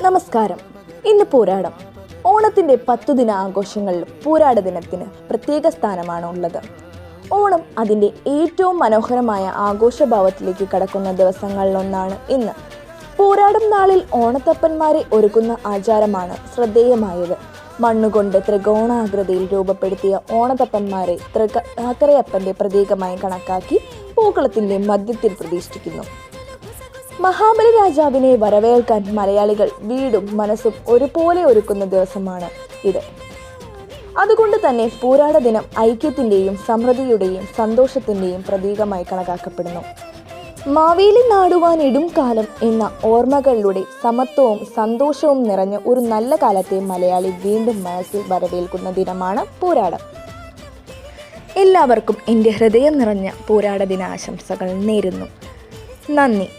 നമസ്കാരം. ഇന്ന് പൂരാടം. ഓണത്തിൻ്റെ 10 ദിന ആഘോഷങ്ങളിൽ പൂരാട ദിനത്തിന് പ്രത്യേക സ്ഥാനമാണ് ഉള്ളത്. ഓണം അതിൻ്റെ ഏറ്റവും മനോഹരമായ ആഘോഷഭാവത്തിലേക്ക് കടക്കുന്ന ദിവസങ്ങളിലൊന്നാണ് ഇന്ന്. പൂരാടം നാളിൽ ഓണത്തപ്പന്മാരെ ഒരുക്കുന്ന ആചാരമാണ് ശ്രദ്ധേയമായത്. മണ്ണുകൊണ്ട് ത്രികോണാകൃതിയിൽ രൂപപ്പെടുത്തിയ ഓണത്തപ്പന്മാരെ തൃക്കാക്കരയപ്പൻ്റെ പ്രതീകമായി കണക്കാക്കി പൂക്കളത്തിൻ്റെ മധ്യത്തിൽ പ്രതിഷ്ഠിക്കുന്നു. മഹാബലി രാജാവിനെ വരവേൽക്കാൻ മലയാളികൾ വീടും മനസ്സും ഒരുപോലെ ഒരുക്കുന്ന ദിവസമാണ് ഇത്. അതുകൊണ്ട് തന്നെ പൂരാട ദിനം ഐക്യത്തിൻ്റെയും സമൃദ്ധിയുടെയും സന്തോഷത്തിൻ്റെയും പ്രതീകമായി കണക്കാക്കപ്പെടുന്നു. മാവേലി നാടുവാൻ ഇടും കാലം എന്ന ഓർമ്മകളിലൂടെ സമത്വവും സന്തോഷവും നിറഞ്ഞ ഒരു നല്ല കാലത്തെ മലയാളി വീണ്ടും മനസ്സിൽ വരവേൽക്കുന്ന ദിനമാണ് പൂരാടം. എല്ലാവർക്കും എൻ്റെ ഹൃദയം നിറഞ്ഞ പൂരാട ദിനാശംസകൾ നേരുന്നു. നന്ദി.